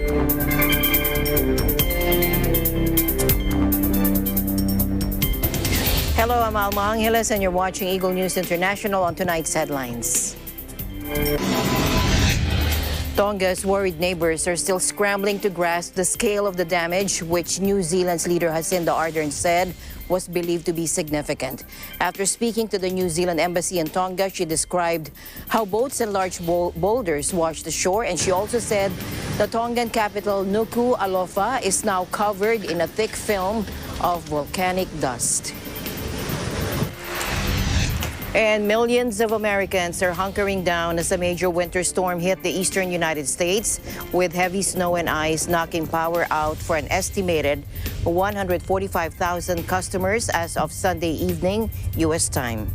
Hello, I'm Alma Angeles, and you're watching Eagle News International on tonight's headlines. Tonga's worried neighbors are still scrambling to grasp the scale of the damage, which New Zealand's leader Jacinda Ardern said was believed to be significant. After speaking to the New Zealand embassy in Tonga, she described how boats and large boulders washed ashore, and she also said the Tongan capital, Nuku'alofa, is now covered in a thick film of volcanic dust. And millions of Americans are hunkering down as a major winter storm hit the eastern United States, with heavy snow and ice knocking power out for an estimated 145,000 customers as of Sunday evening, U.S. time.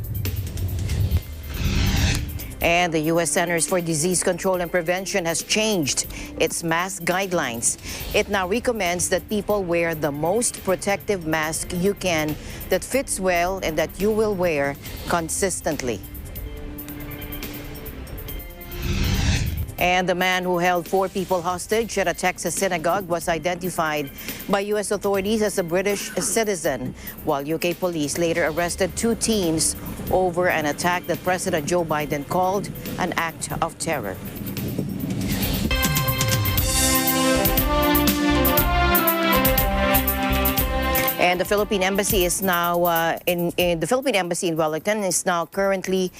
And the U.S. Centers for Disease Control and Prevention has changed its mask guidelines. It now recommends that people wear the most protective mask you can that fits well and that you will wear consistently. And the man who held 4 people hostage at a Texas synagogue was identified by U.S. authorities as a British citizen, while UK police later arrested 2 teens over an attack that President Joe Biden called an act of terror. And the Philippine Embassy is now the Philippine Embassy in Wellington is currently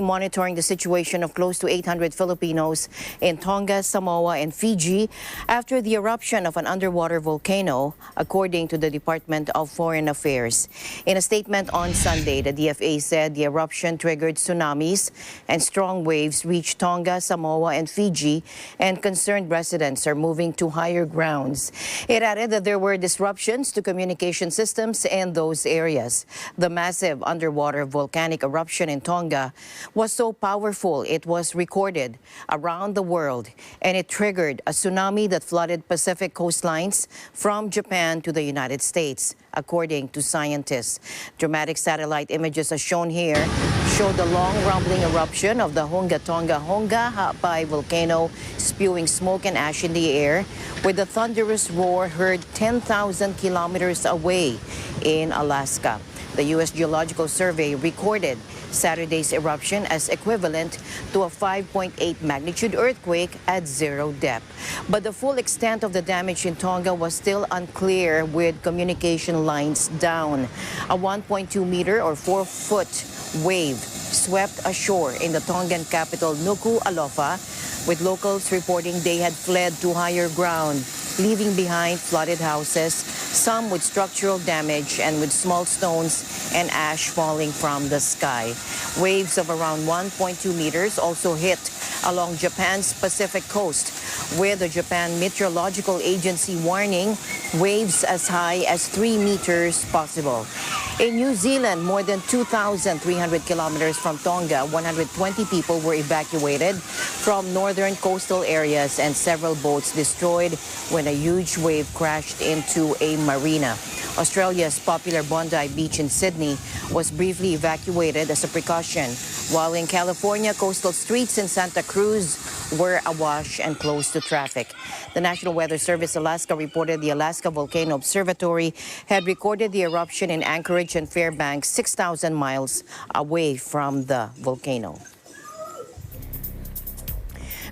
monitoring the situation of close to 800 Filipinos in Tonga, Samoa, and Fiji after the eruption of an underwater volcano, according to the Department of Foreign Affairs. In a statement on Sunday, the DFA said the eruption triggered tsunamis and strong waves reached Tonga, Samoa, and Fiji, and concerned residents are moving to higher grounds. It added that there were disruptions to communication systems in those areas. The massive underwater volcanic eruption in Tonga was so powerful it was recorded around the world, and it triggered a tsunami that flooded Pacific coastlines from Japan to the United States, according to scientists. Dramatic satellite images as shown here show the long rumbling eruption of the Hunga Hapai volcano, spewing smoke and ash in the air, with the thunderous roar heard 10,000 kilometers away in Alaska. The U.S. Geological Survey recorded Saturday's eruption as equivalent to a 5.8 magnitude earthquake at 0 depth. But the full extent of the damage in Tonga was still unclear, with communication lines down. A 1.2 meter or 4-foot wave swept ashore in the Tongan capital, Nuku'alofa, with locals reporting they had fled to higher ground, leaving behind flooded houses, some with structural damage and with small stones and ash falling from the sky. Waves of around 1.2 meters also hit along Japan's Pacific coast, with the Japan Meteorological Agency warning waves as high as 3 meters possible. In New Zealand, more than 2,300 kilometers from Tonga, 120 people were evacuated from northern coastal areas and several boats destroyed when a huge wave crashed into a marina. Australia's popular Bondi Beach in Sydney was briefly evacuated as a precaution, while in California, coastal streets in Santa Cruz were awash and closed to traffic. The National Weather Service Alaska reported the Alaska Volcano Observatory had recorded the eruption in Anchorage and Fairbanks, 6,000 miles away from the volcano.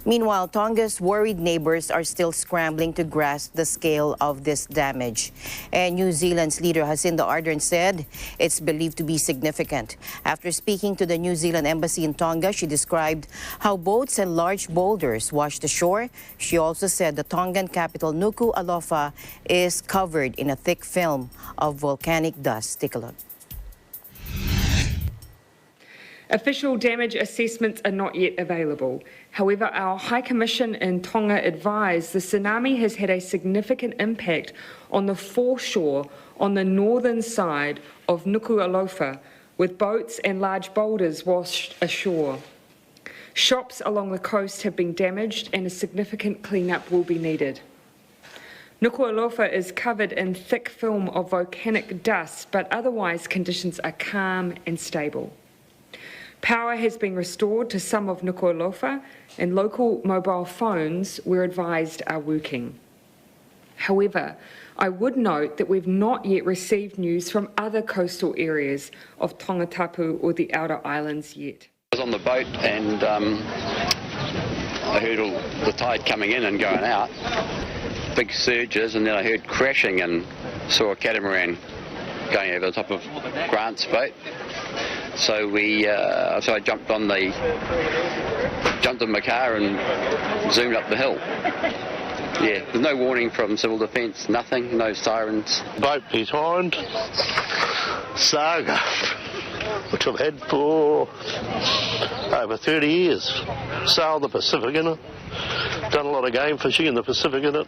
Meanwhile, Tonga's worried neighbors are still scrambling to grasp the scale of this damage. And New Zealand's leader Jacinda Ardern said it's believed to be significant. After speaking to the New Zealand embassy in Tonga, she described how boats and large boulders washed ashore. She also said the Tongan capital, Nuku'alofa, is covered in a thick film of volcanic dust. Take a look. Official damage assessments are not yet available. However, our High Commission in Tonga advised the tsunami has had a significant impact on the foreshore on the northern side of Nuku'alofa, with boats and large boulders washed ashore. Shops along the coast have been damaged and a significant cleanup will be needed. Nuku'alofa is covered in thick film of volcanic dust, but otherwise conditions are calm and stable. Power has been restored to some of Nuku'alofa, and local mobile phones, we're advised, are working. However, I would note that we've not yet received news from other coastal areas of Tongatapu or the outer islands yet. I was on the boat and I heard all the tide coming in and going out, big surges, and then I heard crashing and saw a catamaran going over the top of Grant's boat. So I jumped in my car and zoomed up the hill. Yeah, there's no warning from civil defence, nothing, no sirens. Boat behind, Saga, which I've had for over 30 years. Sailed the Pacific in it, done a lot of game fishing in the Pacific in it,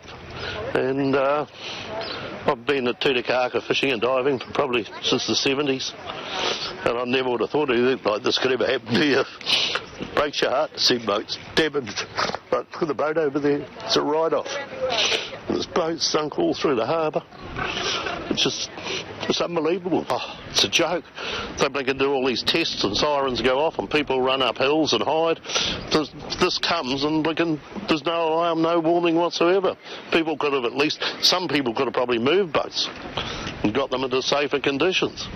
and I've been at Tutakaka fishing and diving for probably since the 70s, and I never would have thought anything like this could ever happen to you. It breaks your heart to see boats damaged, but look at the boat over there, it's a write-off. This boat sunk all through the harbour. It's unbelievable. Oh, it's a joke. They can do all these tests and sirens go off and people run up hills and hide. This comes and there's no alarm, no warning whatsoever. People could have some people could have probably moved boats and got them into safer conditions.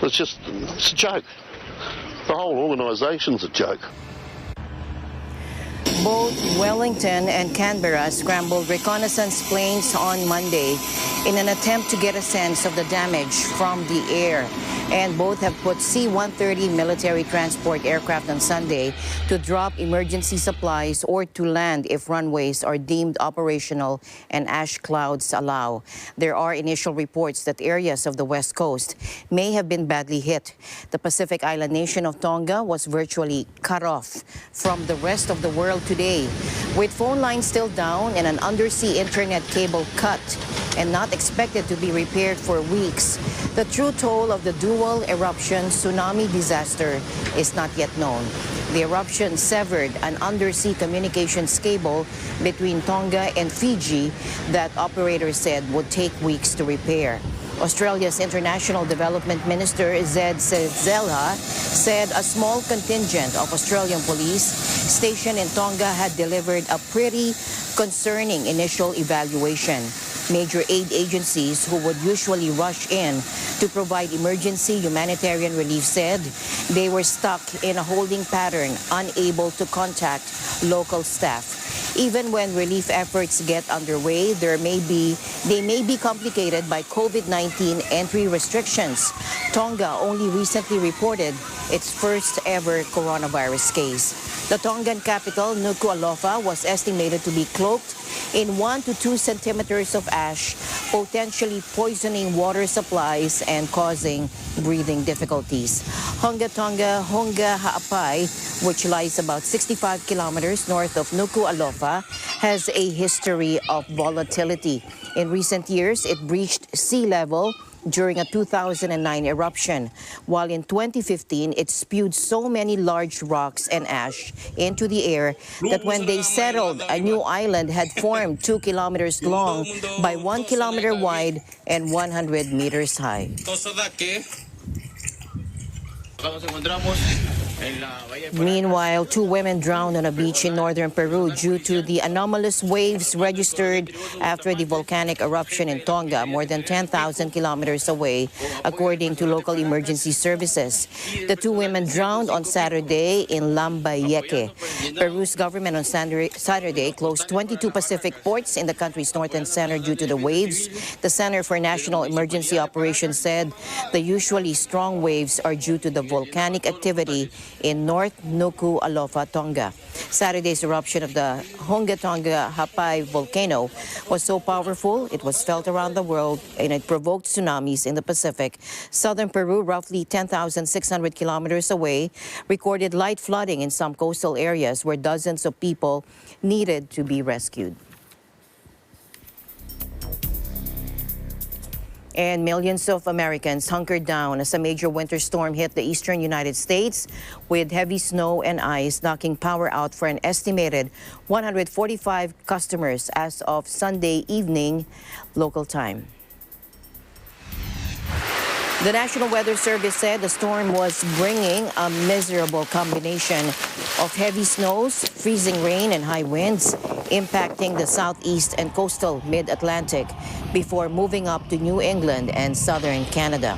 It's a joke. The whole organisation's a joke. Both Wellington and Canberra scrambled reconnaissance planes on Monday in an attempt to get a sense of the damage from the air. And both have put C-130 military transport aircraft on Sunday to drop emergency supplies or to land if runways are deemed operational and ash clouds allow. There are initial reports that areas of the west coast may have been badly hit. The Pacific island nation of Tonga was virtually cut off from the rest of the world today, with phone lines still down and an undersea internet cable cut and not expected to be repaired for weeks. The true toll of the dual eruption tsunami disaster is not yet known. The eruption severed an undersea communications cable between Tonga and Fiji that operators said would take weeks to repair. Australia's International Development Minister Zed Sezela said a small contingent of Australian police stationed in Tonga had delivered a pretty concerning initial evaluation. Major aid agencies who would usually rush in to provide emergency humanitarian relief said they were stuck in a holding pattern, unable to contact local staff. Even when relief efforts get underway, they may be complicated by COVID-19 entry restrictions. Tonga only recently reported its first ever coronavirus case. The Tongan capital, Nuku'alofa, was estimated to be cloaked in 1 to 2 centimeters of ash, potentially poisoning water supplies and causing breathing difficulties. Hunga Ha'apai, which lies about 65 kilometers north of Nuku'alofa, has a history of volatility. In recent years, it breached sea level during a 2009 eruption, while in 2015 it spewed so many large rocks and ash into the air that when they settled, a new island had formed 2 kilometers long by 1 kilometer wide and 100 meters high. Meanwhile, 2 women drowned on a beach in northern Peru due to the anomalous waves registered after the volcanic eruption in Tonga, more than 10,000 kilometers away, according to local emergency services. The 2 women drowned on Saturday in Lambayeque. Peru's government on Saturday closed 22 Pacific ports in the country's north and center due to the waves. The Center for National Emergency Operations said the usually strong waves are due to the volcanic activity in North Nuku'alofa, Tonga. Saturday's eruption of the Tonga Ha'apai volcano was so powerful it was felt around the world, and it provoked tsunamis in the Pacific. Southern Peru, roughly 10,600 kilometers away, recorded light flooding in some coastal areas where dozens of people needed to be rescued. And millions of Americans hunkered down as a major winter storm hit the eastern United States, with heavy snow and ice knocking power out for an estimated 145 customers as of Sunday evening local time. The National Weather Service said the storm was bringing a miserable combination of heavy snows, freezing rain, and high winds, impacting the southeast and coastal mid-Atlantic before moving up to New England and southern Canada.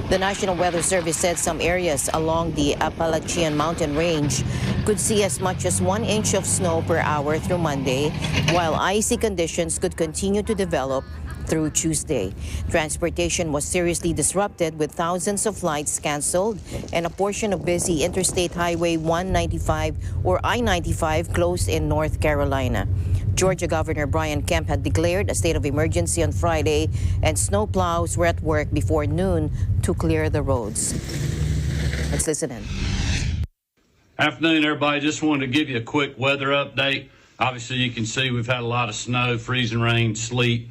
The National Weather Service said some areas along the Appalachian Mountain Range could see as much as 1 inch of snow per hour through Monday, while icy conditions could continue to develop through Tuesday. Transportation was seriously disrupted with thousands of flights canceled and a portion of busy Interstate Highway 195 or I-95 closed in North Carolina. Georgia Governor Brian Kemp had declared a state of emergency on Friday, and snowplows were at work before noon to clear the roads. Let's listen in. Afternoon, everybody. Just wanted to give you a quick weather update. Obviously, you can see we've had a lot of snow, freezing rain, sleet,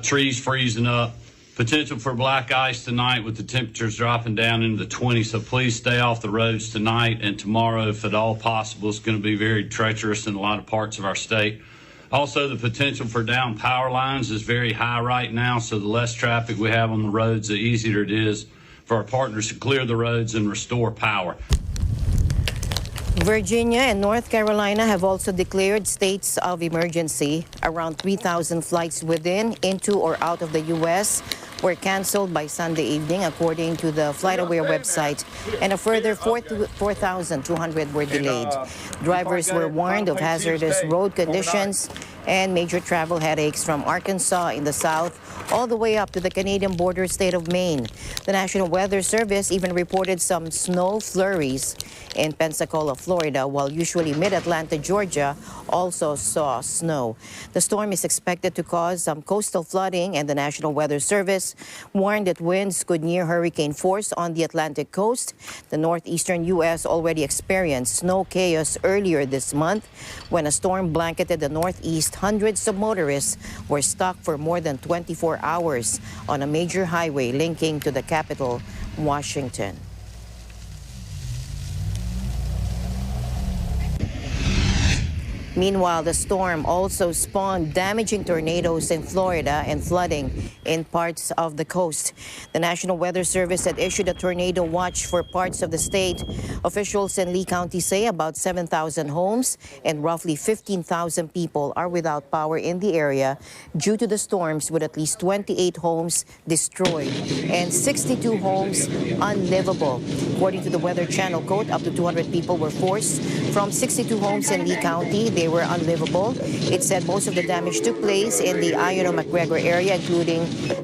trees freezing up. Potential for black ice tonight with the temperatures dropping down into the 20s. So please stay off the roads tonight and tomorrow if at all possible. It's going to be very treacherous in a lot of parts of our state. Also, the potential for down power lines is very high right now, so the less traffic we have on the roads, the easier it is for our partners to clear the roads and restore power. Virginia and North Carolina have also declared states of emergency. Around 3,000 flights within, into, or out of the U.S. were canceled by Sunday evening, according to the FlightAware website, and a further 4,200 were delayed. Drivers were warned of hazardous road conditions and major travel headaches from Arkansas in the south all the way up to the Canadian border state of Maine. The National Weather Service even reported some snow flurries in Pensacola, Florida, while usually mid-Atlanta, Georgia also saw snow. The storm is expected to cause some coastal flooding, and the National Weather Service warned that winds could near hurricane force on the Atlantic coast. The northeastern U.S. already experienced snow chaos earlier this month when a storm blanketed the northeast. Hundreds of motorists were stuck for more than 24 hours on a major highway linking to the capital, Washington. Meanwhile, the storm also spawned damaging tornadoes in Florida and flooding in parts of the coast. The National Weather Service had issued a tornado watch for parts of the state. Officials in Lee County say about 7,000 homes and roughly 15,000 people are without power in the area due to the storms, with at least 28 homes destroyed and 62 homes unlivable. According to the Weather Channel, quote, up to 200 people were forced from 62 homes in Lee County. They were unlivable. It said most of the damage took place in the Iono-McGregor area, including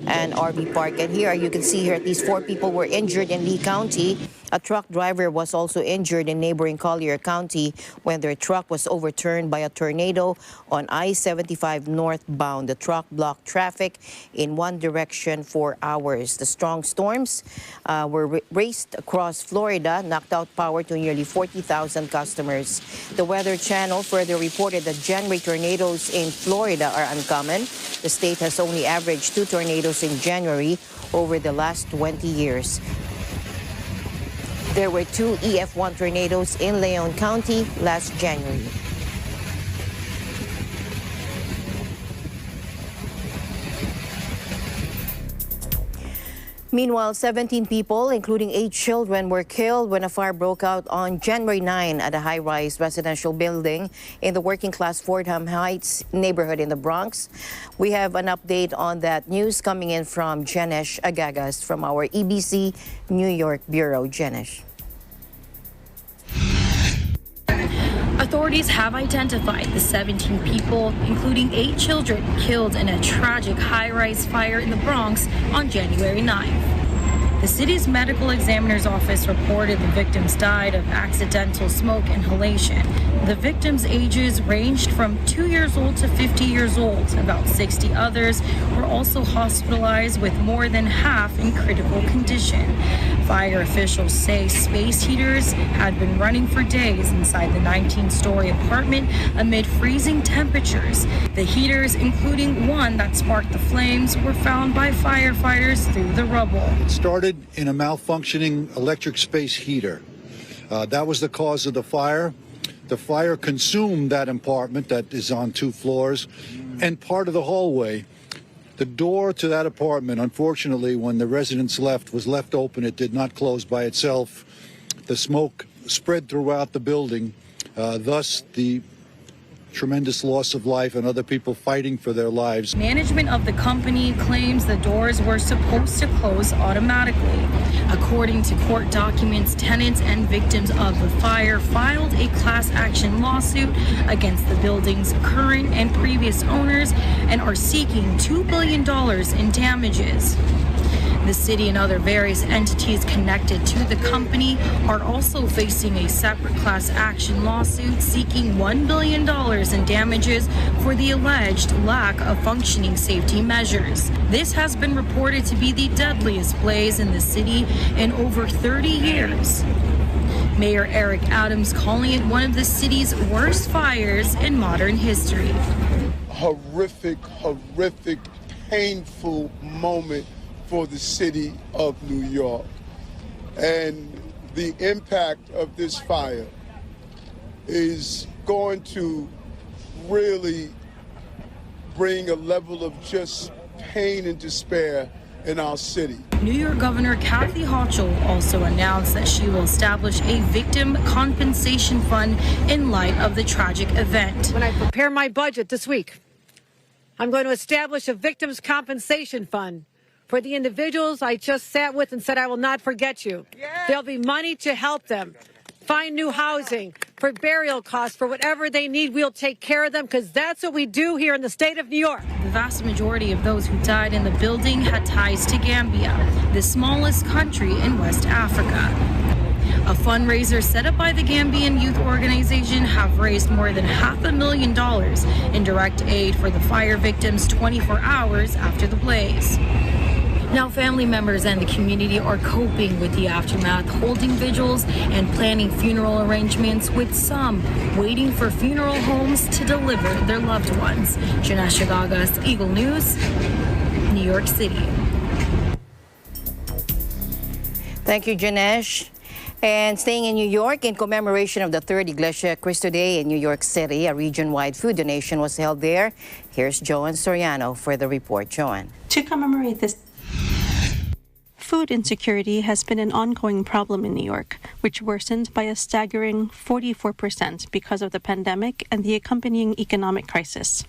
an RV park. And here you can see here at least 4 people were injured in Lee County. A truck driver was also injured in neighboring Collier County when their truck was overturned by a tornado on I-75 northbound. The truck blocked traffic in one direction for hours. The strong storms were raced across Florida, knocked out power to nearly 40,000 customers. The Weather Channel further reported that January tornadoes in Florida are uncommon. The state has only averaged 2 tornadoes in January over the last 20 years. There were 2 EF1 tornadoes in Leon County last January. Meanwhile, 17 people, including 8 children, were killed when a fire broke out on January 9 at a high-rise residential building in the working-class Fordham Heights neighborhood in the Bronx. We have an update on that news coming in from Janesh Agagas from our EBC New York Bureau. Janesh. Authorities have identified the 17 people, including 8 children, killed in a tragic high-rise fire in the Bronx on January 9th. The city's medical examiner's office reported the victims died of accidental smoke inhalation. The victims' ages ranged from 2 years old to 50 years old. About 60 others were also hospitalized, with more than half in critical condition. Fire officials say space heaters had been running for days inside the 19-story apartment amid freezing temperatures. The heaters, including one that sparked the flames, were found by firefighters through the rubble. It started in a malfunctioning electric space heater. That was the cause of the fire. The fire consumed that apartment that is on 2 floors and part of the hallway. The door to that apartment, unfortunately, when the residents left, was left open. It did not close by itself. The smoke spread throughout the building, thus the tremendous loss of life and other people fighting for their lives. Management of the company claims the doors were supposed to close automatically. According to court documents, tenants and victims of the fire filed a class action lawsuit against the building's current and previous owners and are seeking $2 billion in damages. The city and other various entities connected to the company are also facing a separate class action lawsuit seeking $1 billion in damages for the alleged lack of functioning safety measures. This has been reported to be the deadliest blaze in the city in over 30 years. Mayor Eric Adams calling it one of the city's worst fires in modern history. Horrific, painful moment for the city of New York. And the impact of this fire is going to really bring a level of just pain and despair in our city. New York Governor Kathy Hochul also announced that she will establish a victim compensation fund in light of the tragic event. When I prepare my budget this week, I'm going to establish a victims compensation fund for the individuals I just sat with and said, I will not forget you. There'll be money to help them find new housing, for burial costs, for whatever they need. We'll take care of them because that's what we do here in the state of New York. The vast majority of those who died in the building had ties to Gambia, the smallest country in West Africa. A fundraiser set up by the Gambian Youth Organization have raised more than $500,000 in direct aid for the fire victims 24 hours after the blaze. Now family members and the community are coping with the aftermath, holding vigils and planning funeral arrangements, with some waiting for funeral homes to deliver their loved ones. Janesh Chagagas, Eagle News, New York City. Thank you, Janesh. And staying in New York, in commemoration of the 3rd Iglesia Cristo Day in New York City, a region-wide food donation was held there. Here's Joan Soriano for the report. Joan. To commemorate this, food insecurity has been an ongoing problem in New York, which worsened by a staggering 44% because of the pandemic and the accompanying economic crisis.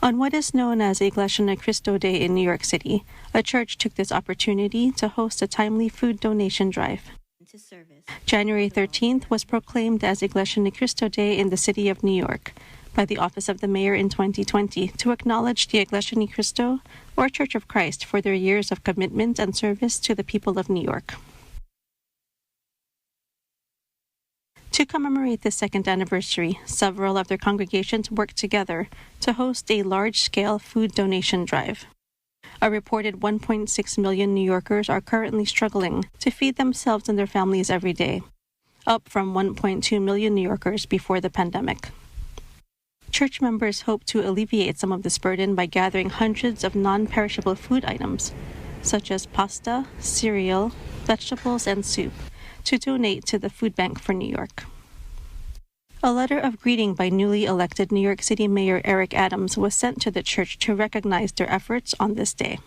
On what is known as Iglesia Ni Cristo Day in New York City, a church took this opportunity to host a timely food donation drive. January 13th was proclaimed as Iglesia Ni Cristo Day in the city of New York by the Office of the Mayor in 2020 to acknowledge the Iglesia Ni Cristo, or Church of Christ, for their years of commitment and service to the people of New York. To commemorate the 2nd anniversary, several of their congregations worked together to host a large-scale food donation drive. A reported 1.6 million New Yorkers are currently struggling to feed themselves and their families every day, up from 1.2 million New Yorkers before the pandemic. Church members hope to alleviate some of this burden by gathering hundreds of non-perishable food items, such as pasta, cereal, vegetables, and soup, to donate to the food bank for New York. A letter of greeting by newly elected New York City Mayor Eric Adams was sent to the church to recognize their efforts on this day.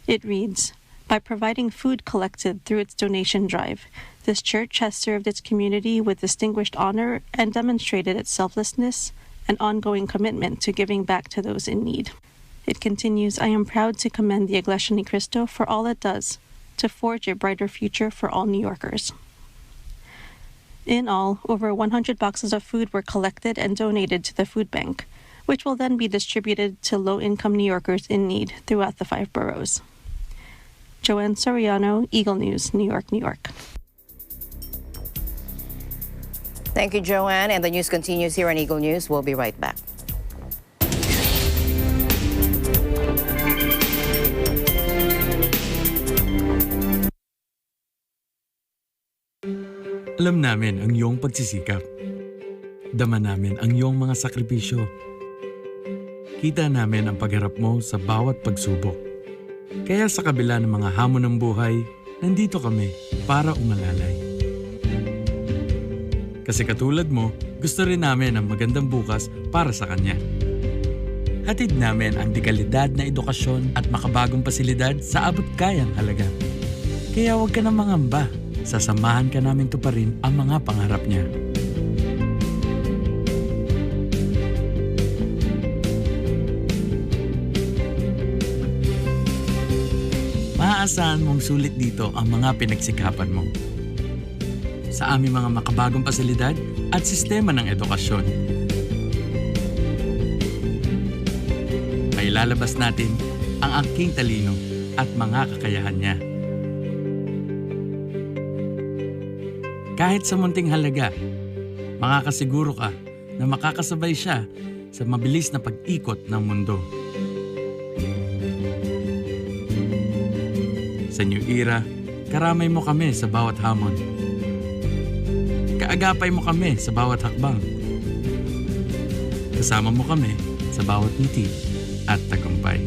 It reads, "By providing food collected through its donation drive, this church has served its community with distinguished honor and demonstrated its selflessness and ongoing commitment to giving back to those in need." It continues, "I am proud to commend the Iglesia Ni Cristo for all it does to forge a brighter future for all New Yorkers." In all, over 100 boxes of food were collected and donated to the food bank, which will then be distributed to low-income New Yorkers in need throughout the 5 boroughs. Joanne Soriano, Eagle News, New York, New York. Thank you, Joanne. And the news continues here on Eagle News. We'll be right back. Alam namin ang iyong pagsisikap. Dama namin ang iyong mga sakripisyo. Kita namin ang pagharap mo sa bawat pagsubok. Kaya sa kabila ng mga hamon ng buhay, nandito kami para umalalay. Kasi katulad mo, gusto rin namin ang magandang bukas para sa kanya. Hatid namin ang dekalidad na edukasyon at makabagong pasilidad sa abot kayang halaga. Kaya huwag ka na mangamba. Sasamahan ka namin tuparin ang mga pangarap niya. Maaasahan mong sulit dito ang mga pinagsikapan mo. Sa aming mga makabagong pasilidad at sistema ng edukasyon. May lalabas natin ang angking talino at mga kakayahan niya. Kahit sa munting halaga, makakasiguro ka na makakasabay siya sa mabilis na pag-ikot ng mundo. Sa New Era, karamay mo kami sa bawat hamon. Kaagapay mo kami sa bawat hakbang. Kasama mo kami sa bawat ngiti at tagumpay.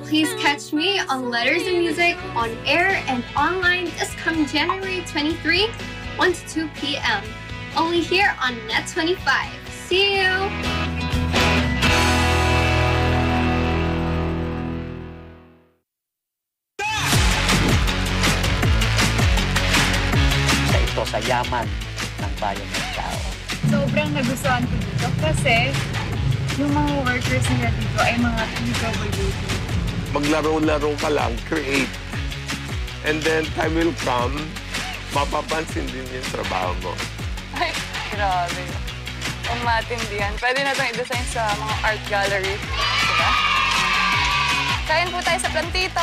Please catch me on Letters and Music on air and online this coming January 23, 1 to 2 p.m. Only here on Net 25. See you! Ito sa yaman ng bayan ng tao. Sobrang nagustuhan ko dito kasi yung mga workers nila dito ay mga PWD. Maglaro-laro ka lang, create. And then time will come, mapapansin din yung trabaho mo. Ay, grabe. Ang matindi yan. Pwede na itong i-design sa mga art gallery. Diba? Kain po tayo sa plantito.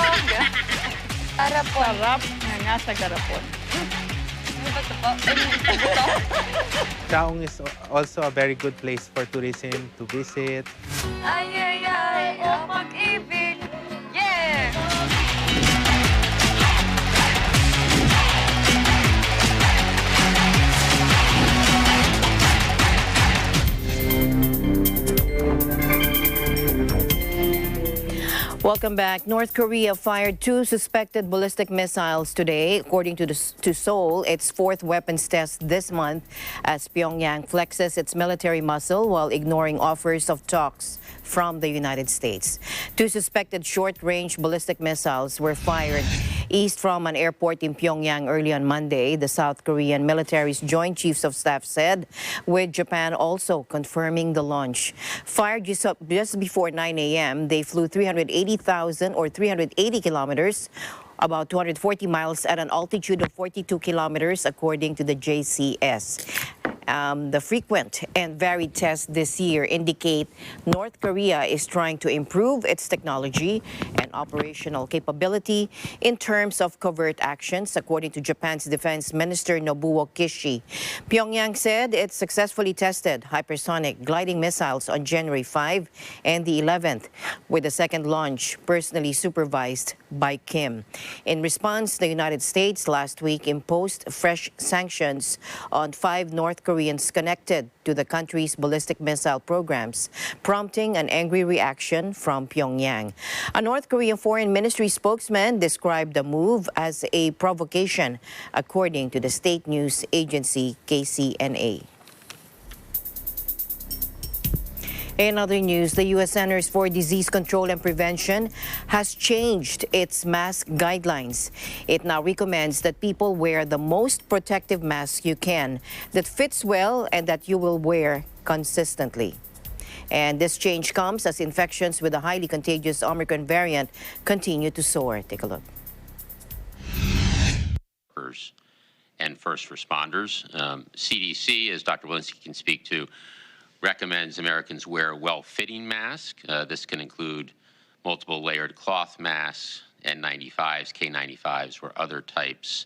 Garapon. Sarap na nga sa garapon. Ano ba ito po? Chaong is also a very good place for tourism to visit. Ay, ay, ay, o pag-ibig. Yeah! Welcome back. North Korea fired 2 suspected ballistic missiles today, according to Seoul, its 4th weapons test this month, as Pyongyang flexes its military muscle while ignoring offers of talks from the United States. 2 suspected short-range ballistic missiles were fired east from an airport in Pyongyang early on Monday, the South Korean military's Joint Chiefs of Staff said, with Japan also confirming the launch. Fired just before 9 a.m., they flew 380,000 or 380 kilometers, about 240 miles at an altitude of 42 kilometers, according to the JCS. The frequent and varied tests this year indicate North Korea is trying to improve its technology and operational capability in terms of covert actions, according to Japan's Defense Minister Nobuo Kishi. Pyongyang said it successfully tested hypersonic gliding missiles on January 5 and the 11th, with the second launch personally supervised by Kim. In response, the United States last week imposed fresh sanctions on 5 North Koreans connected to the country's ballistic missile programs, prompting an angry reaction from Pyongyang. A North Korean Foreign Ministry spokesman described the move as a provocation, according to the state news agency KCNA. In other news, the U.S. Centers for Disease Control and Prevention has changed its mask guidelines. It now recommends that people wear the most protective mask you can, that fits well and that you will wear consistently. And this change comes as infections with the highly contagious Omicron variant continue to soar. Take a look. And first responders. CDC, as Dr. Walensky can speak to, recommends Americans wear a well-fitting mask. This can include multiple layered cloth masks, N95s, K95s, or other types.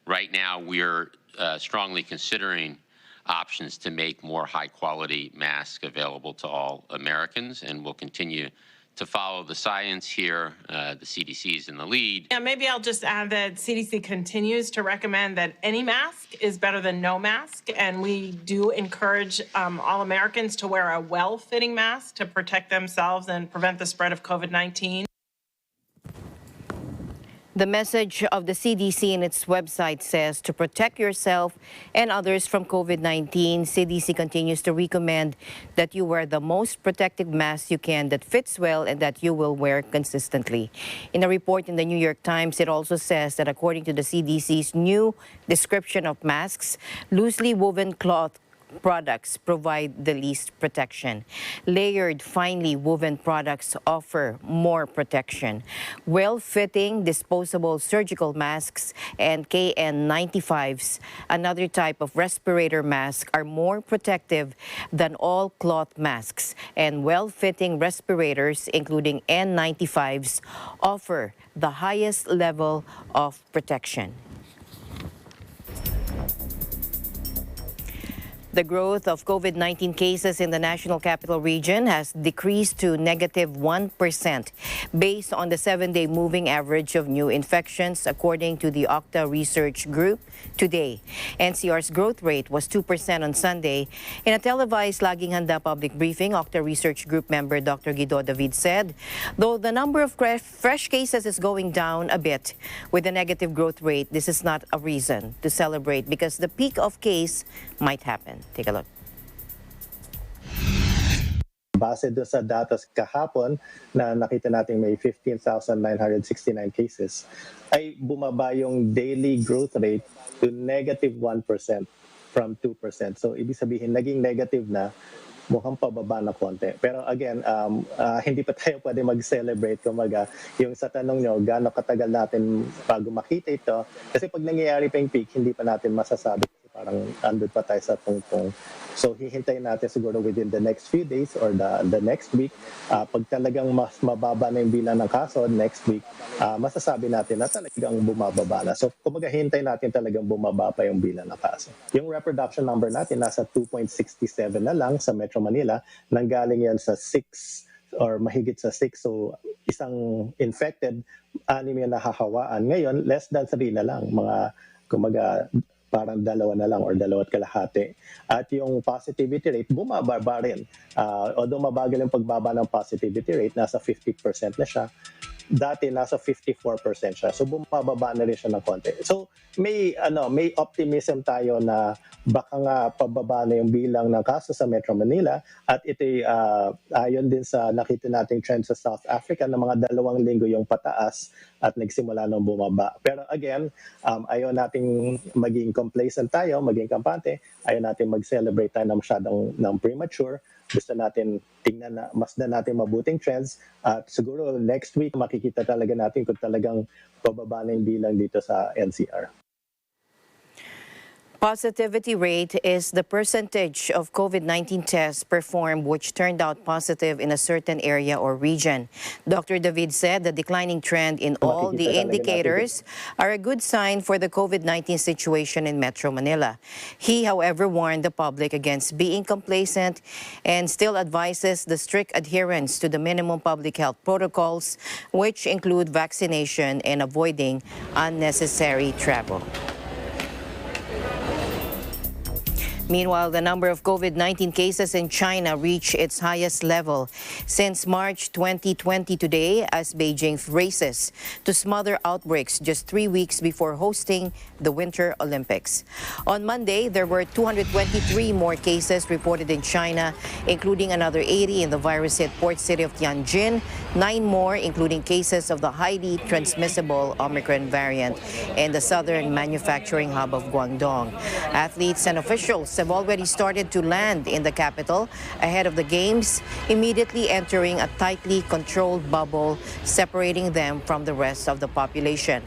Right now, we're strongly considering options to make more high-quality masks available to all Americans, and we'll continue to follow the science here. The CDC is in the lead. Yeah, maybe I'll just add that CDC continues to recommend that any mask is better than no mask, and we do encourage all Americans to wear a well-fitting mask to protect themselves and prevent the spread of COVID-19. The message of the CDC in its website says to protect yourself and others from COVID-19, CDC continues to recommend that you wear the most protective mask you can that fits well and that you will wear consistently. In a report in the New York Times, it also says that according to the CDC's new description of masks, loosely woven cloth products provide the least protection. Layered, finely woven products offer more protection. Well-fitting, disposable surgical masks and KN95s, another type of respirator mask, are more protective than all cloth masks. And well-fitting respirators, including N95s, offer the highest level of protection. The growth of COVID-19 cases in the National Capital Region has decreased to -1% based on the 7-day moving average of new infections, according to the Octa Research Group today. NCR's growth rate was 2% on Sunday. In a televised Laging Handa public briefing, Octa Research Group member Dr. Guido David said, though the number of fresh cases is going down a bit with a negative growth rate, this is not a reason to celebrate because the peak of case might happen. Take a look. Base doon sa data kahapon na nakita natin may 15,969 cases, ay bumaba yung daily growth rate to -1% from 2%. So ibig sabihin, naging negative na, mukhang pababa na konti. Pero again, hindi pa tayo pwede mag-celebrate. Kumaga, yung sa tanong nyo, gaano katagal natin bago makita ito. Kasi pag nangyayari pa yung peak, hindi pa natin masasabi. Parang andun pa tayo sa tungtong. So hihintayin natin siguro within the next few days or the next week. Pag talagang mas mababa na yung bilang ng kaso next week, masasabi natin na talagang bumababa na. So kumaga hintayin natin talagang bumaba pa yung bilang ng kaso. Yung reproduction number natin nasa 2.67 na lang sa Metro Manila. Nanggaling yan sa 6 or mahigit sa 6. So isang infected, 6 yung nahahawaan. Ngayon, less than 3 na lang. Mga kumaga parang 2 na lang or 2.5. At yung positivity rate, bumababa rin. Although mabagal yung pagbaba ng positivity rate, nasa 50% na siya. Dati nasa 54% siya. So bumababa na rin siya ng konti. So may optimism tayo na baka nga pababa na yung bilang ng kaso sa Metro Manila at ito ayon din sa nakita nating trend sa South Africa na mga 2 linggo yung pataas at nagsimula nang bumaba. Pero again, ayaw nating maging complacent tayo, maging kampante, ayaw nating mag-celebrate tayo na masyadong premature. Gusto natin tingnan masdan natin mabuting trends at siguro next week makikita talaga natin kung talagang pababa na yung bilang dito sa NCR. Positivity rate is the percentage of COVID-19 tests performed which turned out positive in a certain area or region. Dr. David said the declining trend in all the indicators are a good sign for the COVID-19 situation in Metro Manila. He, however, warned the public against being complacent and still advises the strict adherence to the minimum public health protocols, which include vaccination and avoiding unnecessary travel. Meanwhile, the number of COVID-19 cases in China reached its highest level since March 2020 today as Beijing races to smother outbreaks just 3 weeks before hosting the Winter Olympics. On Monday, there were 223 more cases reported in China, including another 80 in the virus-hit port city of Tianjin, 9 more, including cases of the highly transmissible Omicron variant in the southern manufacturing hub of Guangdong. Athletes and officials have already started to land in the capital ahead of the games, immediately entering a tightly controlled bubble separating them from the rest of the population.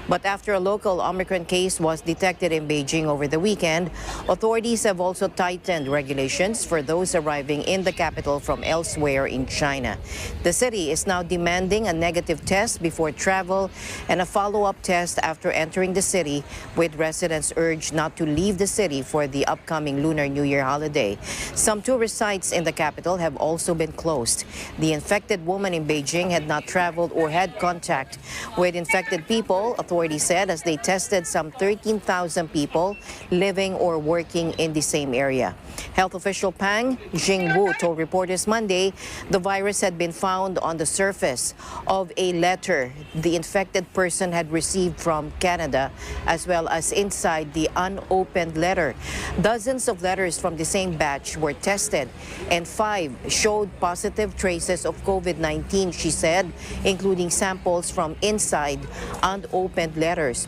But after a local Omicron case was detected in Beijing over the weekend, authorities have also tightened regulations for those arriving in the capital from elsewhere in China. The city is now demanding a negative test before travel and a follow-up test after entering the city, with residents urged not to leave the city for the upcoming upcoming Lunar New Year holiday. Some tourist sites in the capital have also been closed. The infected woman in Beijing had not traveled or had contact with infected people, authorities said, as they tested some 13,000 people living or working in the same area. Health official Pang Jingwu told reporters Monday the virus had been found on the surface of a letter the infected person had received from Canada, as well as inside the unopened letter. Dozens of letters from the same batch were tested, and 5 showed positive traces of COVID-19, she said, including samples from inside unopened letters.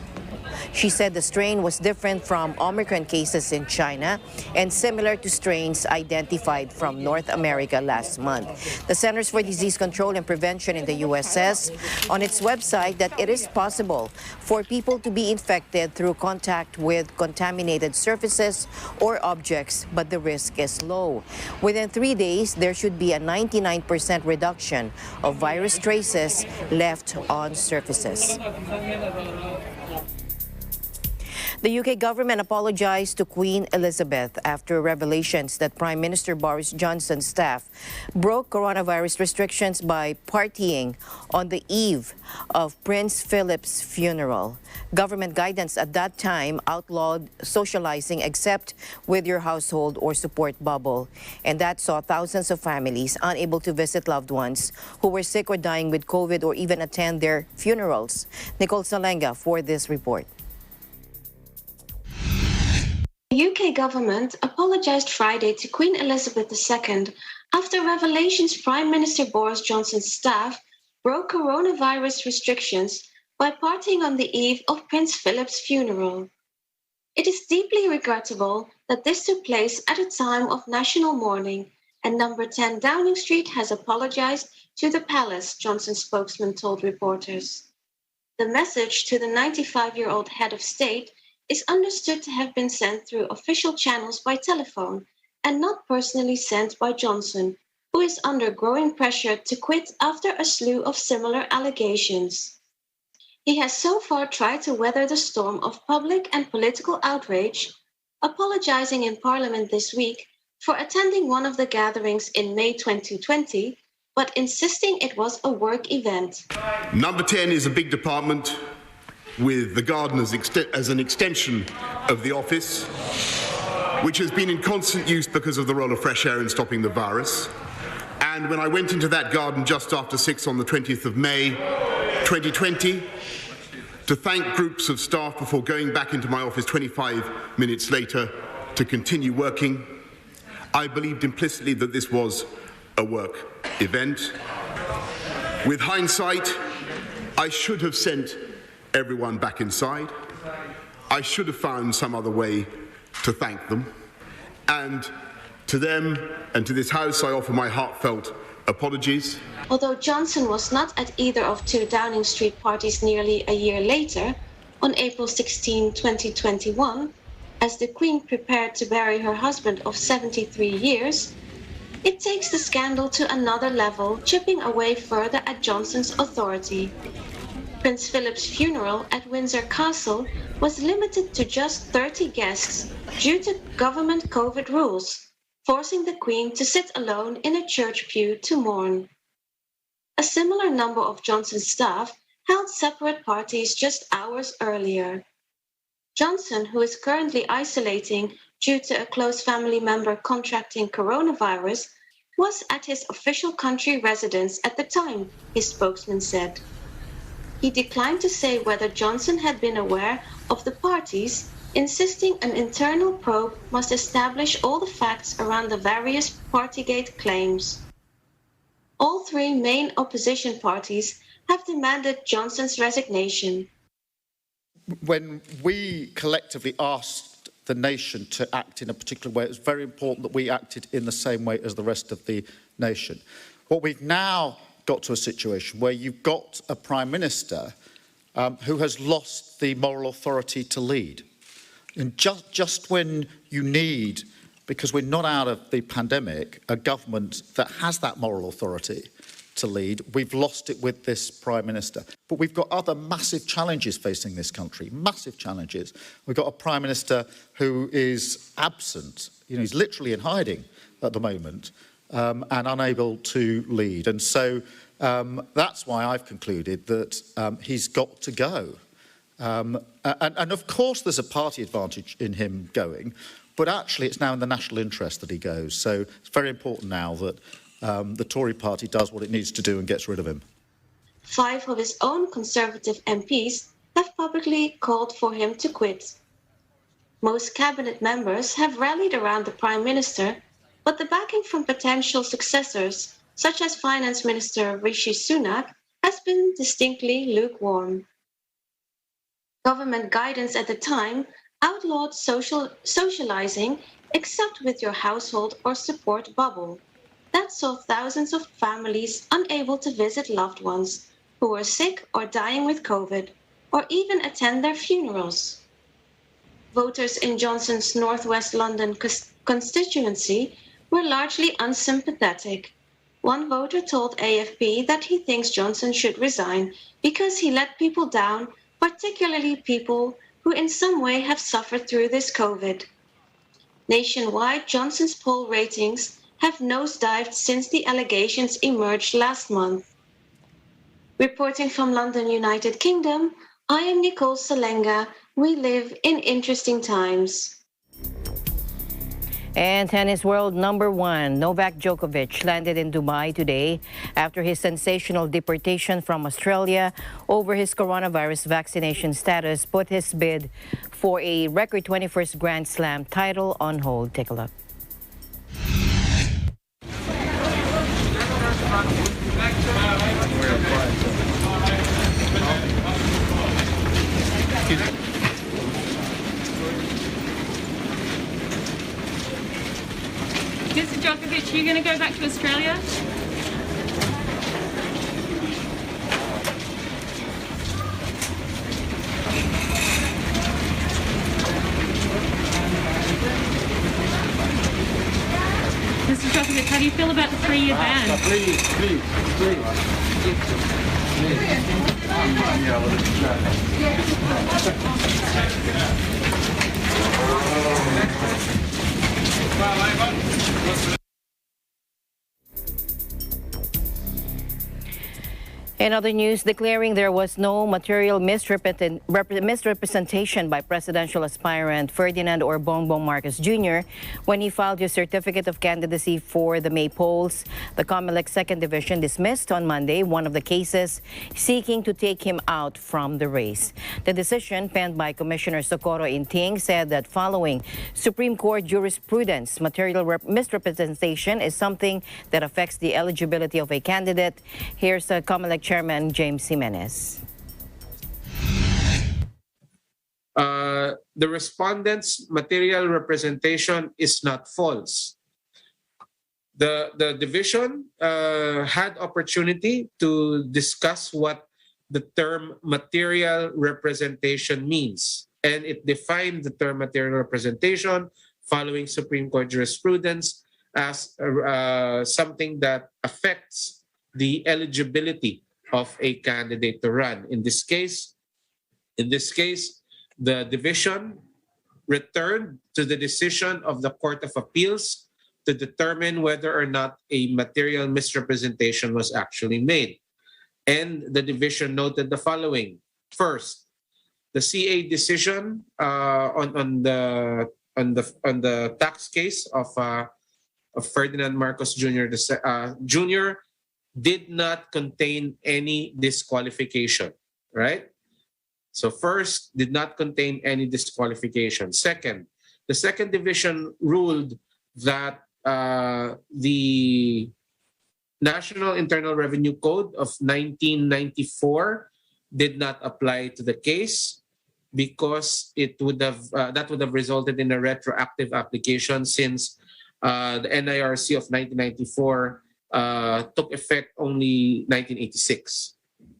She said the strain was different from Omicron cases in China and similar to strains identified from North America last month. The Centers for Disease Control and Prevention in the U.S. says on its website that it is possible for people to be infected through contact with contaminated surfaces or objects, but the risk is low. Within 3 days, there should be a 99% reduction of virus traces left on surfaces. The UK government apologized to Queen Elizabeth after revelations that Prime Minister Boris Johnson's staff broke coronavirus restrictions by partying on the eve of Prince Philip's funeral. Government guidance at that time outlawed socializing except with your household or support bubble, and that saw thousands of families unable to visit loved ones who were sick or dying with COVID or even attend their funerals. Nicole Salenga for this report. The UK government apologised Friday to Queen Elizabeth II after revelations Prime Minister Boris Johnson's staff broke coronavirus restrictions by partying on the eve of Prince Philip's funeral. It is deeply regrettable that this took place at a time of national mourning, and number 10 Downing Street has apologised to the palace, Johnson's spokesman told reporters. The message to the 95-year-old head of state is understood to have been sent through official channels by telephone and not personally sent by Johnson, who is under growing pressure to quit after a slew of similar allegations. He has so far tried to weather the storm of public and political outrage, apologizing in Parliament this week for attending one of the gatherings in May 2020, but insisting it was a work event. Number 10 is a big department with the garden as an extension of the office, which has been in constant use because of the role of fresh air in stopping the virus. And when I went into that garden just after 6 on the 20th of May 2020 to thank groups of staff before going back into my office 25 minutes later to continue working, I believed implicitly that this was a work event. With hindsight, I should have sent everyone back inside. I should have found some other way to thank them. And to them and to this House, I offer my heartfelt apologies. Although Johnson was not at either of 2 Downing Street parties nearly a year later, on April 16, 2021, as the Queen prepared to bury her husband of 73 years, it takes the scandal to another level, chipping away further at Johnson's authority. Prince Philip's funeral at Windsor Castle was limited to just 30 guests due to government COVID rules, forcing the Queen to sit alone in a church pew to mourn. A similar number of Johnson's staff held separate parties just hours earlier. Johnson, who is currently isolating due to a close family member contracting coronavirus, was at his official country residence at the time, his spokesman said. He declined to say whether Johnson had been aware of the parties, insisting an internal probe must establish all the facts around the various Partygate claims. All 3 main opposition parties have demanded Johnson's resignation. When we collectively asked the nation to act in a particular way, it was very important that we acted in the same way as the rest of the nation. What we've now got to a situation where you've got a Prime Minister who has lost the moral authority to lead. And just when you need, because we're not out of the pandemic, a government that has that moral authority, to lead. We've lost it with this Prime Minister. But we've got other massive challenges facing this country, massive challenges. We've got a Prime Minister who is absent. He's literally in hiding at the moment and unable to lead. And so that's why I've concluded that he's got to go. And of course there's a party advantage in him going, but actually it's now in the national interest that he goes. So it's very important now that the Tory party does what it needs to do and gets rid of him. 5 of his own Conservative MPs have publicly called for him to quit. Most cabinet members have rallied around the Prime Minister, but the backing from potential successors, such as Finance Minister Rishi Sunak, has been distinctly lukewarm. Government guidance at the time outlawed socializing except with your household or support bubble. That saw thousands of families unable to visit loved ones who were sick or dying with COVID, or even attend their funerals. Voters in Johnson's Northwest London constituency were largely unsympathetic. One voter told AFP that he thinks Johnson should resign because he let people down, particularly people who in some way have suffered through this COVID. Nationwide, Johnson's poll ratings have nosedived since the allegations emerged last month. Reporting from London, United Kingdom, I am Nicole Salenga. We live in interesting times. And tennis world number 1, Novak Djokovic, landed in Dubai today after his sensational deportation from Australia over his coronavirus vaccination status put his bid for a record 21st Grand Slam title on hold. Take a look. Mr. Djokovic, are you going to go back to Australia? Mr. Djokovic, how do you feel about the 3-year ban? Please. In other news, declaring there was no material misrepresentation by presidential aspirant Ferdinand or Bongbong Marcos Jr. when he filed his certificate of candidacy for the May polls. The COMELEC 2nd Division dismissed on Monday one of the cases seeking to take him out from the race. The decision, penned by Commissioner Socorro Inting, said that following Supreme Court jurisprudence, material misrepresentation is something that affects the eligibility of a candidate. Here's COMELEC Chairman James Jimenez. The respondent's material representation is not false. The division had opportunity to discuss what the term material representation means, and it defined the term material representation following Supreme Court jurisprudence as something that affects the eligibility of a candidate to run. In this case, the division returned to the decision of the Court of Appeals to determine whether or not a material misrepresentation was actually made. And the division noted the following. First, the CA decision on the tax case of Ferdinand Marcos Jr. Did not contain any disqualification, right? So first, did not contain any disqualification. Second, the 2nd Division ruled that the National Internal Revenue Code of 1994 did not apply to the case because it would have that would have resulted in a retroactive application since the NIRC of 1994 took effect only 1986,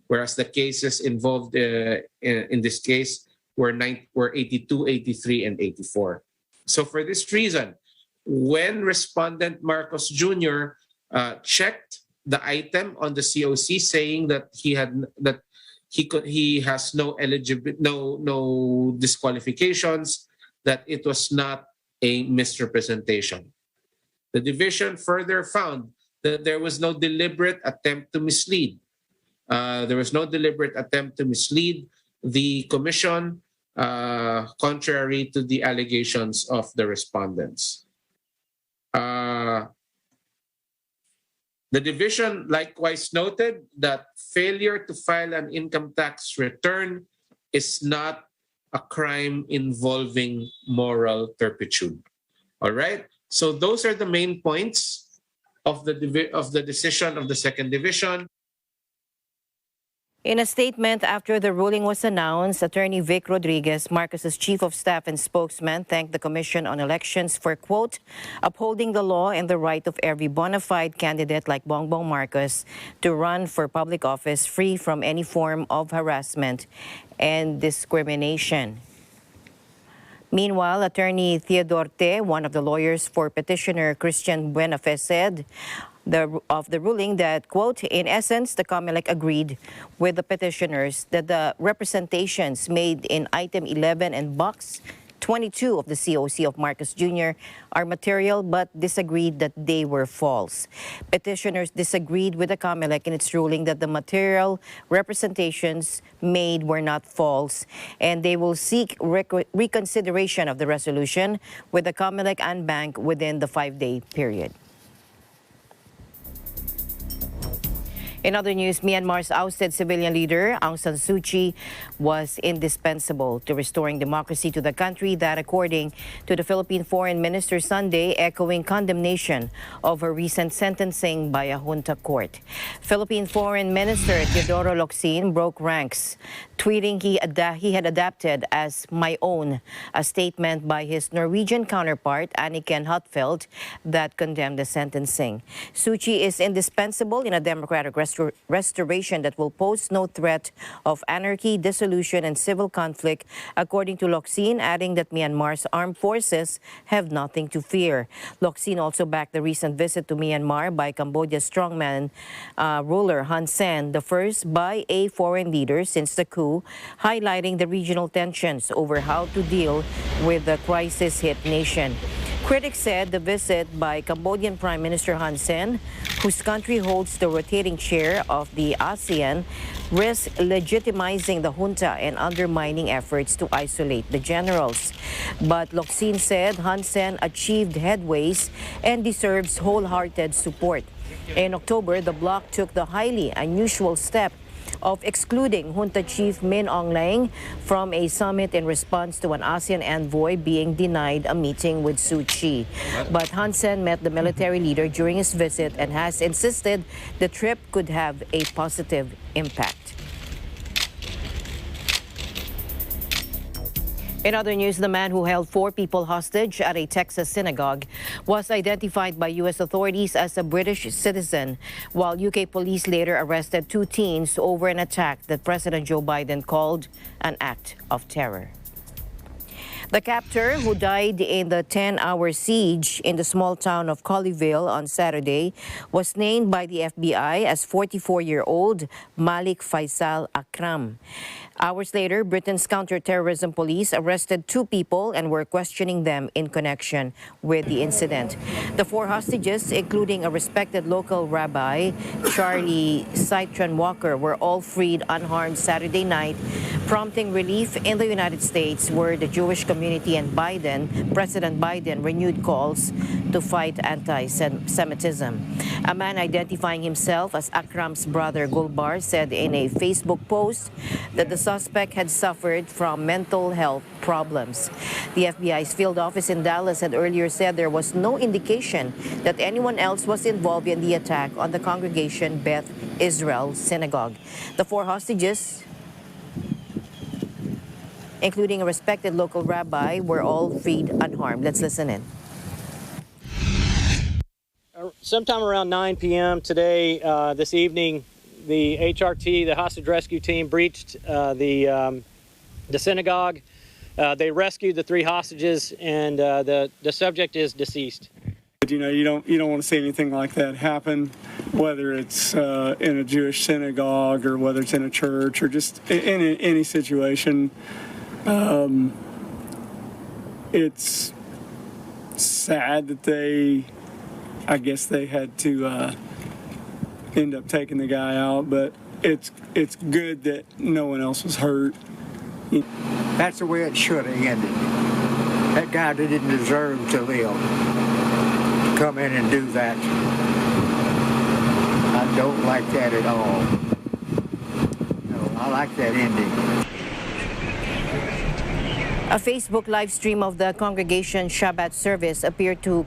whereas the cases involved in this case were 82, 83, and 84. So for this reason, when respondent Marcos Jr. Checked the item on the COC saying that he has no disqualifications, that it was not a misrepresentation. The division further found that there was no deliberate attempt to mislead. There was no deliberate attempt to mislead the commission, contrary to the allegations of the respondents. The division likewise noted that failure to file an income tax return is not a crime involving moral turpitude. All right? So those are the main points of the decision of the second division. In a statement after the ruling was announced, Attorney Vic Rodriguez, Marcos's chief of staff and spokesman, thanked the Commission on Elections for, quote, upholding the law and the right of every bona fide candidate like Bongbong Marcos to run for public office free from any form of harassment and discrimination. Meanwhile, Attorney Theodore Te, one of the lawyers for petitioner Christian Buenafe, said of the ruling that, quote, in essence, the COMELEC agreed with the petitioners that the representations made in Item 11 and Box 22 of the COC of Marcos Jr. are material but disagreed that they were false. Petitioners disagreed with the COMELEC in its ruling that the material representations made were not false, and they will seek reconsideration of the resolution with the COMELEC and bank within the 5-day period. In other news, Myanmar's ousted civilian leader, Aung San Suu Kyi, was indispensable to restoring democracy to the country, that according to the Philippine Foreign Minister Sunday, echoing condemnation of her recent sentencing by a junta court. Philippine Foreign Minister Teodoro Locsin broke ranks, tweeting he had adapted as my own, a statement by his Norwegian counterpart, Anniken Huitfeldt, that condemned the sentencing. Suu Kyi is indispensable in a democratic restoration that will pose no threat of anarchy, dissolution, and civil conflict, according to Locsin, adding that Myanmar's armed forces have nothing to fear. Locsin also backed the recent visit to Myanmar by Cambodia's strongman ruler Hun Sen, the first by a foreign leader since the coup, highlighting the regional tensions over how to deal with the crisis-hit nation. Critics said the visit by Cambodian Prime Minister Hun Sen, whose country holds the rotating chair of the ASEAN, risks legitimizing the junta and undermining efforts to isolate the generals. But Locsin said Hun Sen achieved headways and deserves wholehearted support. In October, the bloc took the highly unusual step of excluding junta chief Min Aung Hlaing from a summit in response to an ASEAN envoy being denied a meeting with Suu Kyi. But Hun Sen met the military leader during his visit and has insisted the trip could have a positive impact. In other news, the man who held 4 people hostage at a Texas synagogue was identified by U.S. authorities as a British citizen, while UK police later arrested 2 teens over an attack that President Joe Biden called an act of terror. The captor, who died in the 10-hour siege in the small town of Colleyville on Saturday, was named by the FBI as 44-year-old Malik Faisal Akram. Hours later, Britain's counter-terrorism police arrested 2 people and were questioning them in connection with the incident. The 4 hostages, including a respected local rabbi, Charlie Citron Walker, were all freed unharmed Saturday night, prompting relief in the United States, where the Jewish community and President Biden renewed calls to fight anti-Semitism. A man identifying himself as Akram's brother Gulbar said in a Facebook post that the suspect had suffered from mental health problems. The FBI's field office in Dallas had earlier said there was no indication that anyone else was involved in the attack on the congregation Beth Israel synagogue. The 4 hostages, including a respected local rabbi, were all freed unharmed. Let's listen in. Sometime around 9 p.m. today, this evening, the HRT, the hostage rescue team, breached the synagogue. They rescued the 3 hostages, and the subject is deceased. You know, you don't want to see anything like that happen, whether it's in a Jewish synagogue or whether it's in a church or just in any situation. It's sad that I guess they had to end up taking the guy out, but it's good that no one else was hurt. That's the way it should have ended. That guy didn't deserve to live. Come in and do that. I don't like that at all. No, I like that ending. A Facebook live stream of the congregation Shabbat service appeared to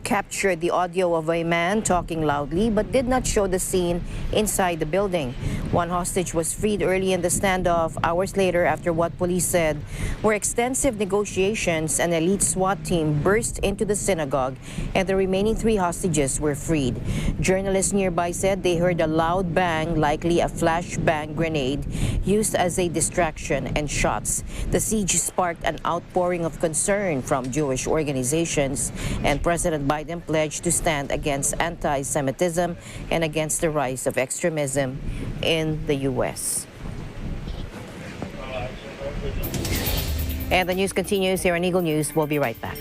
capture the audio of a man talking loudly but did not show the scene inside the building. One hostage was freed early in the standoff, hours later after what police said were extensive negotiations. An elite SWAT team burst into the synagogue and the remaining 3 hostages were freed. Journalists nearby said they heard a loud bang, likely a flashbang grenade used as a distraction, and shots. The siege sparked an outpouring of concern from Jewish organizations, and President Biden pledged to stand against anti-Semitism and against the rise of extremism in the U.S. And the news continues here on Eagle News. We'll be right back.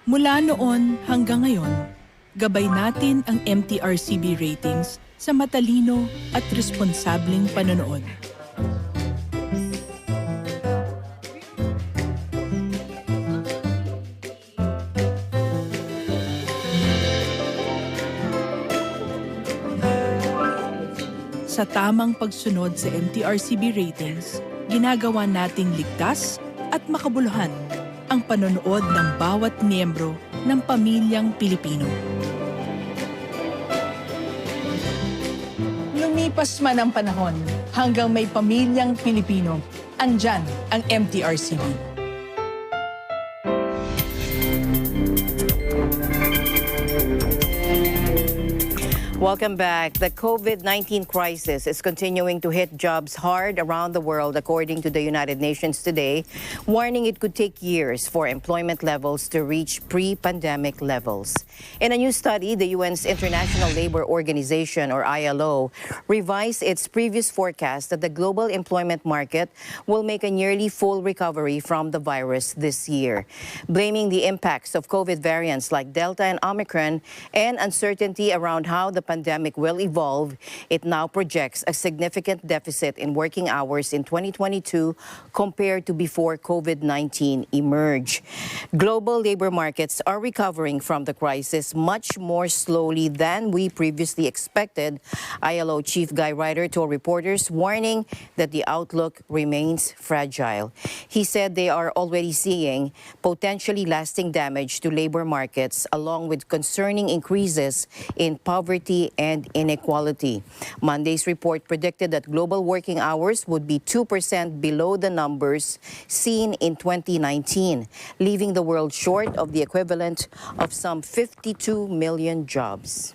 Mula noon hanggang ngayon, gabay natin ang MTRCB ratings sa matalino at responsableng panonood. Sa tamang pagsunod sa MTRCB ratings, ginagawa nating ligtas at makabuluhan ang panonood ng bawat miyembro ng pamilyang Pilipino. Lumipas man ang panahon, hanggang may pamilyang Pilipino, andyan ang MTRCB. Welcome back. The COVID-19 crisis is continuing to hit jobs hard around the world, according to the United Nations today, warning it could take years for employment levels to reach pre-pandemic levels. In a new study, the UN's International Labour Organization, or ILO, revised its previous forecast that the global employment market will make a nearly full recovery from the virus this year. Blaming the impacts of COVID variants like Delta and Omicron and uncertainty around how the pandemic will evolve, it now projects a significant deficit in working hours in 2022 compared to before COVID-19 emerged. Global labor markets are recovering from the crisis much more slowly than we previously expected, ILO Chief Guy Ryder told reporters, warning that the outlook remains fragile. He said they are already seeing potentially lasting damage to labor markets, along with concerning increases in poverty and inequality. Monday's report predicted that global working hours would be 2% below the numbers seen in 2019, leaving the world short of the equivalent of some 52 million jobs.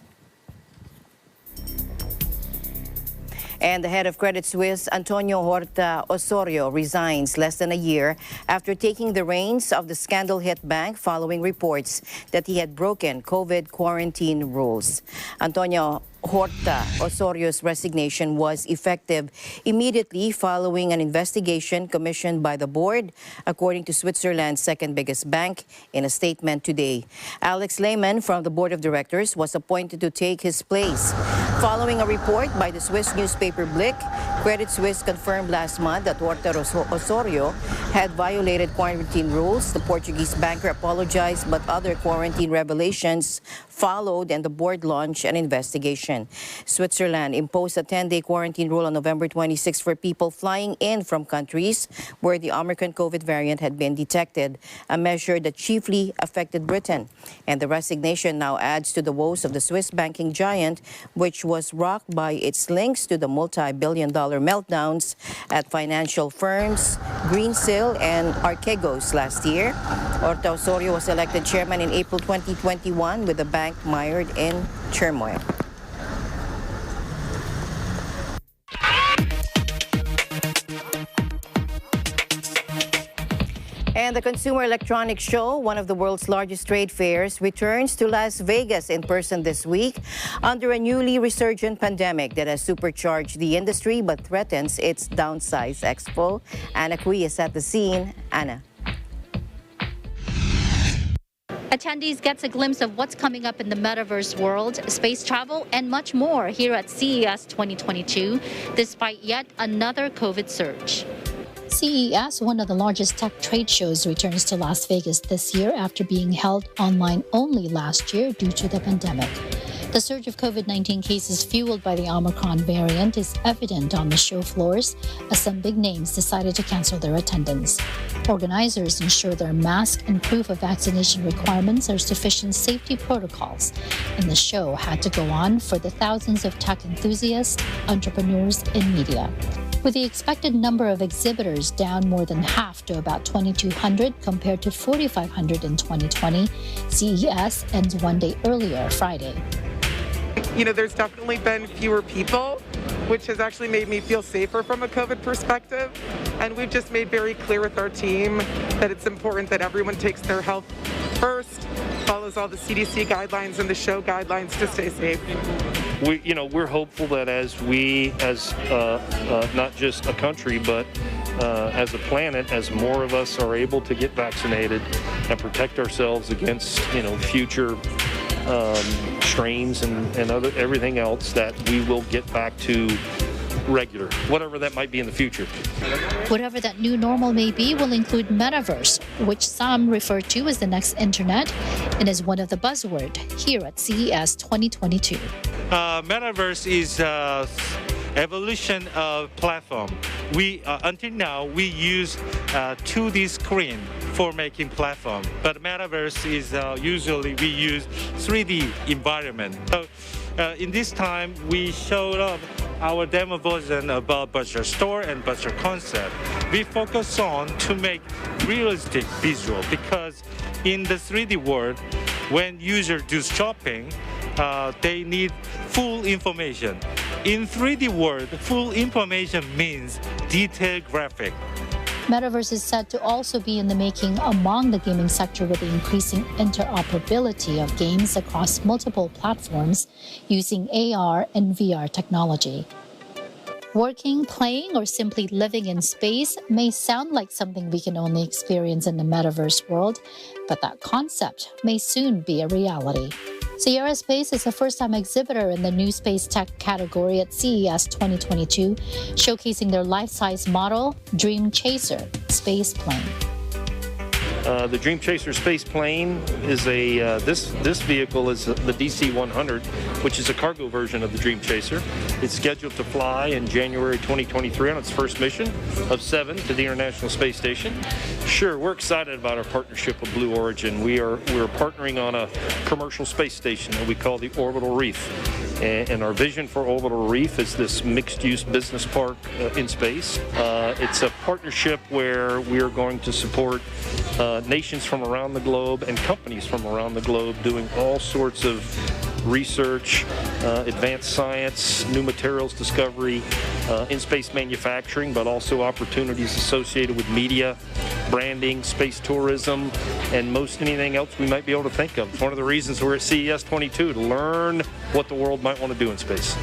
And the head of Credit Suisse, Antonio Horta Osorio, resigns less than a year after taking the reins of the scandal-hit bank following reports that he had broken COVID quarantine rules. Antonio Horta Osorio's resignation was effective immediately following an investigation commissioned by the board, according to Switzerland's second biggest bank in a statement today. Alex Lehmann from the board of directors was appointed to take his place. Following a report by the Swiss newspaper Blick, Credit Suisse confirmed last month that Horta Osorio had violated quarantine rules. The Portuguese banker apologized, but other quarantine revelations followed and the board launched an investigation. Switzerland imposed a 10-day quarantine rule on November 26 for people flying in from countries where the Omicron COVID variant had been detected, a measure that chiefly affected Britain. And the resignation now adds to the woes of the Swiss banking giant, which was rocked by its links to the multi-billion-dollar meltdowns at financial firms Greensill and Archegos last year. Horta Osorio was elected chairman in April 2021 with the bank mired in turmoil. And the Consumer Electronics Show, one of the world's largest trade fairs, returns to Las Vegas in person this week under a newly resurgent pandemic that has supercharged the industry but threatens its downside. Expo. Anna Cui is at the scene. Anna. Attendees gets a glimpse of what's coming up in the metaverse world, space travel, and much more here at CES 2022, despite yet another COVID surge. CES, one of the largest tech trade shows, returns to Las Vegas this year after being held online only last year due to the pandemic. The surge of COVID-19 cases fueled by the Omicron variant is evident on the show floors as some big names decided to cancel their attendance. Organizers ensure their mask and proof of vaccination requirements are sufficient safety protocols, and the show had to go on for the thousands of tech enthusiasts, entrepreneurs, and media. With the expected number of exhibitors down more than half to about 2,200 compared to 4,500 in 2020, CES ends one day earlier, Friday. You know, there's definitely been fewer people, which has actually made me feel safer from a COVID perspective. And we've just made very clear with our team that it's important that everyone takes their health first, follows all the CDC guidelines and the show guidelines to stay safe. We're hopeful that as we, not just a country, but as a planet, as more of us are able to get vaccinated and protect ourselves against, future strains and everything else, that we will get back to regular, whatever that might be in the future. Whatever that new normal may be will include metaverse, which some refer to as the next internet, and is one of the buzzwords here at CES 2022. Metaverse is evolution of platform. Until now we use 2D screen for making platform, but metaverse is usually we use 3D environment. So in this time we showed up our demo version about Butcher Store and Butcher Concept. We focus on to make realistic visual, because in the 3D world, when users do shopping, they need full information. In 3D world, full information means detailed graphic. Metaverse is said to also be in the making among the gaming sector with the increasing interoperability of games across multiple platforms using AR and VR technology. Working, playing, or simply living in space may sound like something we can only experience in the metaverse world, but that concept may soon be a reality. Sierra Space is a first-time exhibitor in the new space tech category at CES 2022, showcasing their life-size model, Dream Chaser Space Plane. The Dream Chaser space plane is this vehicle is the DC-100, which is a cargo version of the Dream Chaser. It's scheduled to fly in January 2023 on its first mission of 7 to the International Space Station. Sure, we're excited about our partnership with Blue Origin. We're partnering on a commercial space station that we call the Orbital Reef. And our vision for Orbital Reef is this mixed-use business park in space. It's a partnership where we are going to support nations from around the globe and companies from around the globe doing all sorts of research, advanced science, new materials discovery, in-space manufacturing, but also opportunities associated with media, branding, space tourism, and most anything else we might be able to think of. It's one of the reasons we're at CES 22, to learn what the world might want to do in space.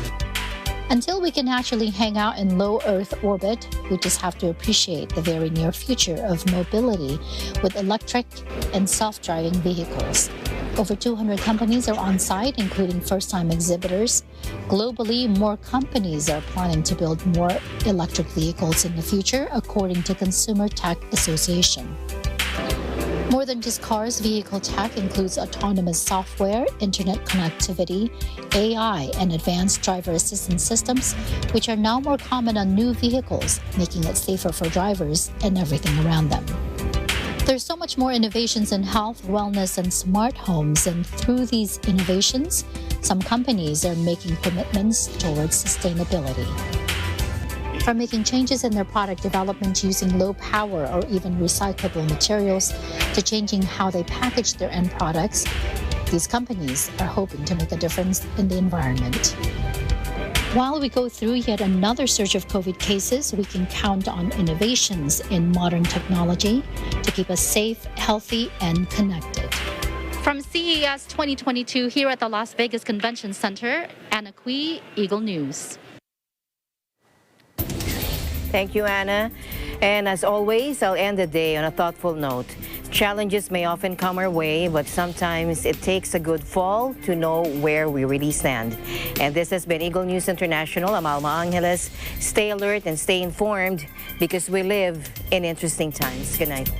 Until we can actually hang out in low Earth orbit, we just have to appreciate the very near future of mobility with electric and self-driving vehicles. Over 200 companies are on site, including first-time exhibitors. Globally, more companies are planning to build more electric vehicles in the future, according to Consumer Tech Association. More than just cars, vehicle tech includes autonomous software, internet connectivity, AI, and advanced driver assistance systems, which are now more common on new vehicles, making it safer for drivers and everything around them. There's so much more innovations in health, wellness, and smart homes, and through these innovations, some companies are making commitments towards sustainability. From making changes in their product development using low power or even recyclable materials to changing how they package their end products, these companies are hoping to make a difference in the environment. While we go through yet another surge of COVID cases, we can count on innovations in modern technology to keep us safe, healthy, and connected. From CES 2022 here at the Las Vegas Convention Center, Anna Cui, Eagle News. Thank you, Anna. And as always, I'll end the day on a thoughtful note. Challenges may often come our way, but sometimes it takes a good fall to know where we really stand. And this has been Eagle News International. I'm Alma Angeles. Stay alert and stay informed because we live in interesting times. Good night.